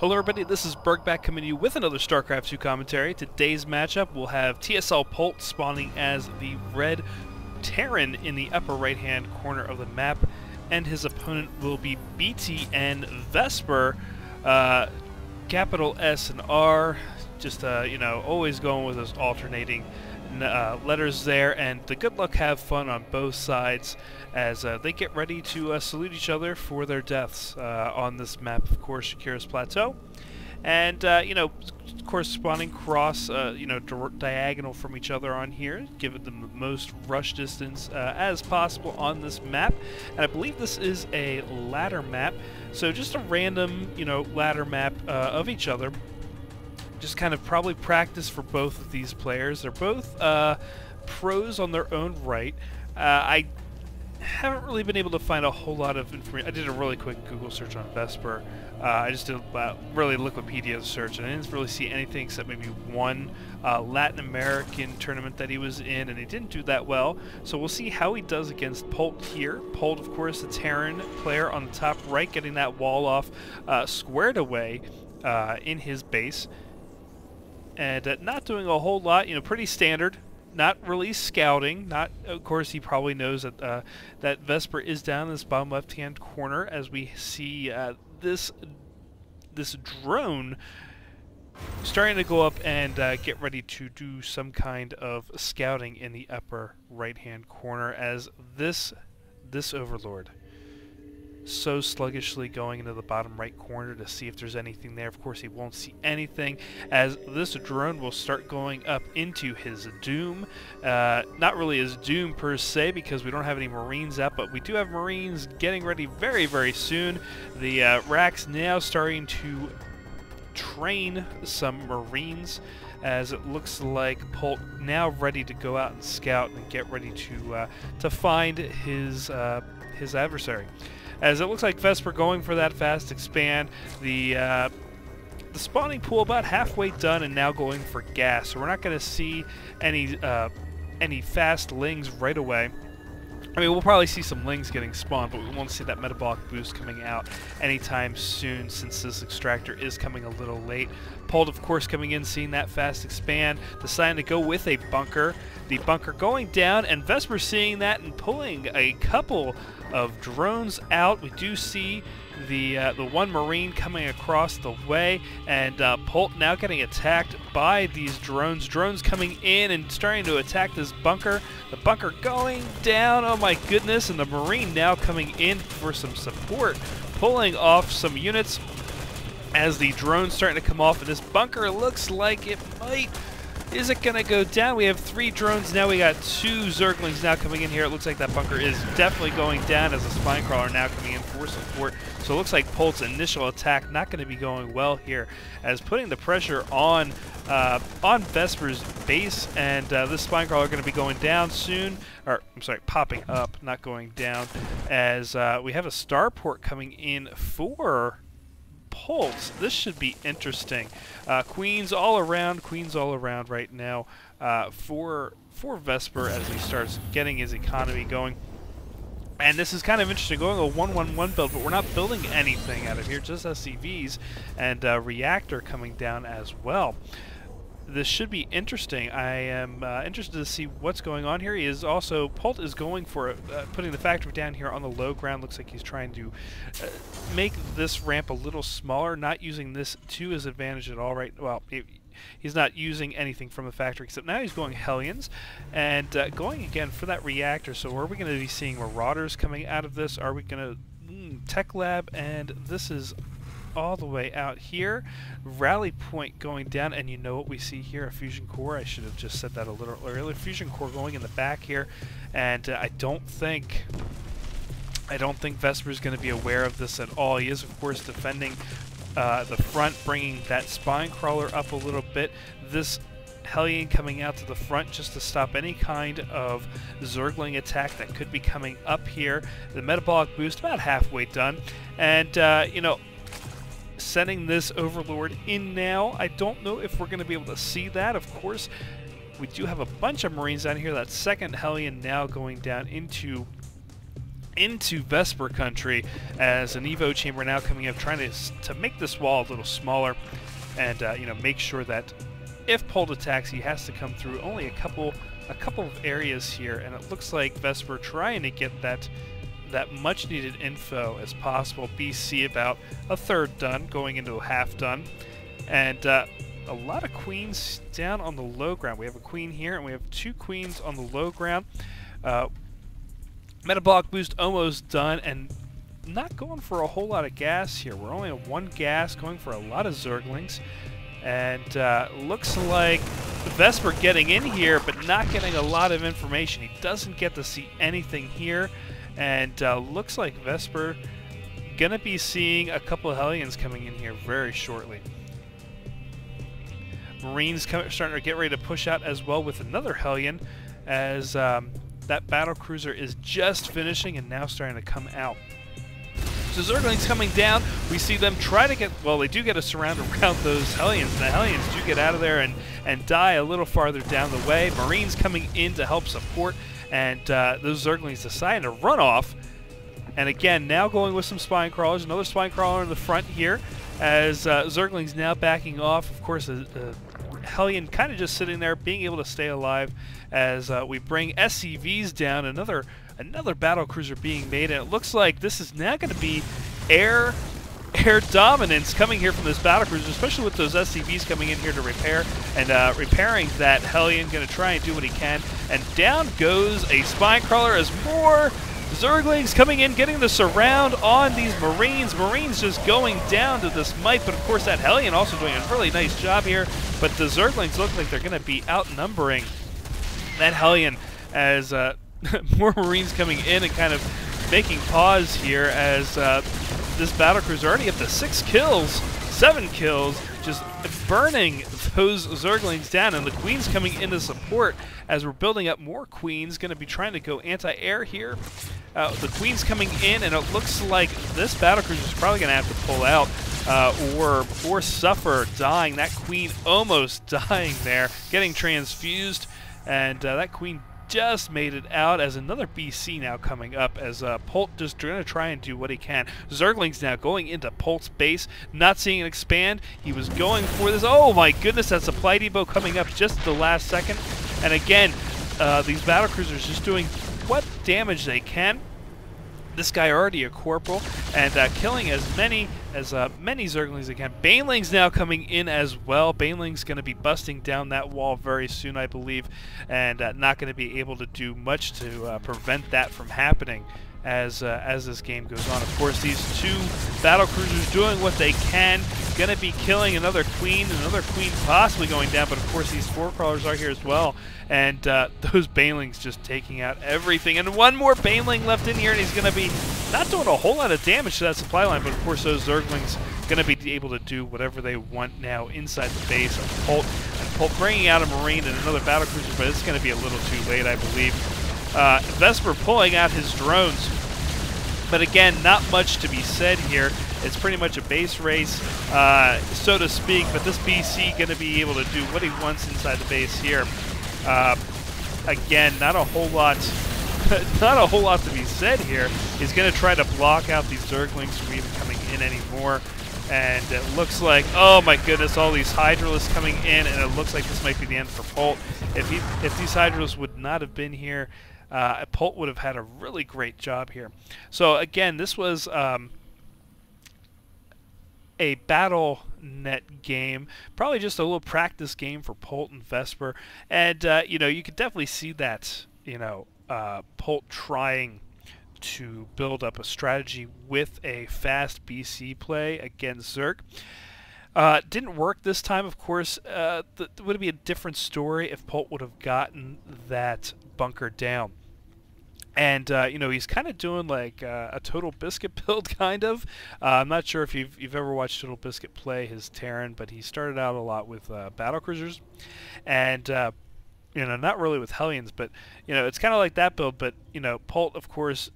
Hello everybody, this is Burgback coming to you with another Starcraft 2 commentary. Today's matchup will have TSL Polt spawning as the red Terran in the upper right hand corner of the map, and his opponent will be BTN Vesper, capital S and R, just always going with those alternating letters there, and the good luck have fun on both sides as they get ready to salute each other for their deaths on this map, of course, Shakuras Plateau. And, of course, spawning cross, diagonal from each other on here, giving them the most rush distance as possible on this map. And I believe this is a ladder map, so just a random, ladder map of each other. Just kind of probably practice for both of these players. They're both pros on their own right. I haven't really been able to find a whole lot of information. I did a really quick Google search on Vesper. I just did a really Wikipedia search, and I didn't really see anything except maybe one Latin American tournament that he was in, and he didn't do that well. So we'll see how he does against Polt here. Polt, of course, the Terran player on the top right, getting that wall off squared away in his base. And not doing a whole lot, pretty standard. Not really scouting. Of course, he probably knows that that Vesper is down in this bottom left-hand corner as we see this drone starting to go up and get ready to do some kind of scouting in the upper right-hand corner as this Overlord so sluggishly going into the bottom right corner to see if there's anything there. Of course, he won't see anything as this drone will start going up into his doom. Not really his doom per se, because we don't have any Marines up, but we do have Marines getting ready very, very soon. The Rack's now starting to train some Marines, as it looks like Polt now ready to go out and scout and get ready to find his adversary. As it looks like Vesper going for that fast expand, the spawning pool about halfway done and now going for gas. So we're not going to see any fast lings right away. I mean, we'll probably see some lings getting spawned, but we won't see that metabolic boost coming out anytime soon since this extractor is coming a little late. Polt, of course, coming in, seeing that fast expand, deciding to go with a bunker. The bunker going down, and Vesper seeing that and pulling a couple of drones out. We do see the one Marine coming across the way, and Polt now getting attacked by these drones. Drones coming in and starting to attack this bunker. The bunker going down, oh my goodness, and the Marine now coming in for some support, pulling off some units as the drone's starting to come off of this bunker. It looks like it might. Is it going to go down? We have 3 drones now. We got 2 Zerglings now coming in here. It looks like that bunker is definitely going down as a spine crawler now coming in for support. So it looks like Polt's initial attack not going to be going well here, as putting the pressure on Vesper's base, and this spine crawler going to be going down soon. Or, I'm sorry, popping up, not going down, as we have a starport coming in for Polt. This should be interesting. Queens all around right now for Vesper as he starts getting his economy going. And this is kind of interesting, going a 1-1-1 build, but we're not building anything out of here, just SCVs and reactor coming down as well. This should be interesting. I am interested to see what's going on here. He is also, Polt is going for putting the factory down here on the low ground. Looks like he's trying to make this ramp a little smaller, not using this to his advantage at all. Right? Well, he's not using anything from the factory, except now he's going Hellions and going again for that reactor. So are we going to be seeing Marauders coming out of this? Are we going to Tech Lab? And this is all the way out here. Rally point going down, and you know what we see here? A fusion core. I should have just said that a little earlier. Fusion core going in the back here, and I don't think Vesper's going to be aware of this at all. He is, of course, defending the front, bringing that spine crawler up a little bit. This Hellion coming out to the front just to stop any kind of Zergling attack that could be coming up here. The metabolic boost about halfway done, and sending this Overlord in now. I don't know if we're going to be able to see that. Of course, we do have a bunch of Marines down here. That second Hellion now going down into into Vesper country, as an Evo chamber now coming up, trying to make this wall a little smaller, and you know, make sure that if Polt attacks, he has to come through only a couple of areas here, and it looks like Vesper trying to get that much needed info as possible. BC about a third done, going into a half done, and a lot of queens down on the low ground. We have a queen here, and we have 2 queens on the low ground. Metabolic boost almost done, and not going for a whole lot of gas here. We're only at 1 gas, going for a lot of Zerglings, and looks like Vesper getting in here, but not getting a lot of information. He doesn't get to see anything here, and looks like Vesper gonna be seeing a couple of Hellions coming in here very shortly. Marines starting to get ready to push out as well with another Hellion, as that battle cruiser is just finishing and now starting to come out. So Zerglings coming down, we see them try to get, well, they do get a surround around those Hellions. The Hellions do get out of there and die a little farther down the way. Marines coming in to help support, and those Zerglings deciding to run off. And again, now going with some spine crawlers. Another spine crawler in the front here, as Zerglings now backing off. Of course, Hellion kind of just sitting there, being able to stay alive, as we bring SCVs down. Another battle cruiser being made, and it looks like this is now going to be air dominance coming here from this battle cruiser, especially with those SCVs coming in here to repair, and repairing that Hellion. Going to try and do what he can, and down goes a spine crawler as more Zerglings coming in, getting the surround on these Marines. Marines just going down to this might, but of course that Hellion also doing a really nice job here. But the Zerglings look like they're going to be outnumbering that Hellion, as more Marines coming in and kind of making pause here, as this battlecruiser already up to 6 kills, 7 kills, just burning those Zerglings down, and the Queen's coming in to support as we're building up more Queens. Going to be trying to go anti-air here. The Queen's coming in, and it looks like this battlecruiser is probably going to have to pull out or suffer dying. That Queen almost dying there, getting transfused, and that Queen just made it out, as another BC now coming up, as Polt just going to try and do what he can. Zerglings now going into Polt's base, not seeing it expand. He was going for this. Oh my goodness, that supply depot coming up just at the last second. And again, these battlecruisers just doing what damage they can. This guy already a corporal, and killing as many Zerglings as they can. Banelings now coming in as well. Banelings going to be busting down that wall very soon, I believe, and not going to be able to do much to prevent that from happening as this game goes on. Of course, these 2 battlecruisers doing what they can. Going to be killing another Queen possibly going down, but of course these 4 crawlers are here as well, and those Banelings just taking out everything. And one more Baneling left in here, and he's going to be not doing a whole lot of damage to that supply line, but of course those Zerglings going to be able to do whatever they want now inside the base of Polt. And Polt bringing out a Marine and another battlecruiser, but it's going to be a little too late, I believe. Vesper pulling out his drones, but again, not much to be said here. It's pretty much a base race, so to speak, but this BC going to be able to do what he wants inside the base here. Again, not a whole lot to be said here. He's going to try to block out these Zerglings from even coming in anymore. And it looks like, oh my goodness, all these Hydralisks coming in, and it looks like this might be the end for Polt. If these Hydralisks would not have been here, Polt would have had a really great job here. So again, this was a battle.net game, probably just a little practice game for Polt and Vesper, and you know, you could definitely see that, you know, Polt trying to build up a strategy with a fast BC play against Zerg. Didn't work this time, of course. Would be a different story if Polt would have gotten that bunker down. And, you know, he's kind of doing like a Total Biscuit build, kind of. I'm not sure if you've ever watched Total Biscuit play his Terran, but he started out a lot with battlecruisers. And, you know, not really with Hellions, but, you know, it's kind of like that build. But, you know, Polt, of course,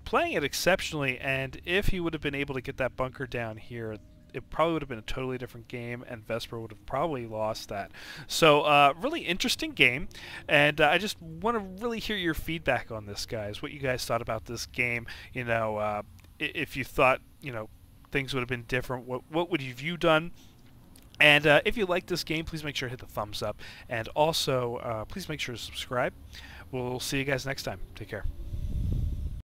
playing it exceptionally. And if he would have been able to get that bunker down here, it probably would have been a totally different game, and Vesper would have probably lost that. So really interesting game, and I just want to really hear your feedback on this, guys. What you guys thought about this game. You know, if you thought, you know, things would have been different, what would have you done? And if you like this game, please make sure to hit the thumbs up, and also please make sure to subscribe. We'll see you guys next time. Take care.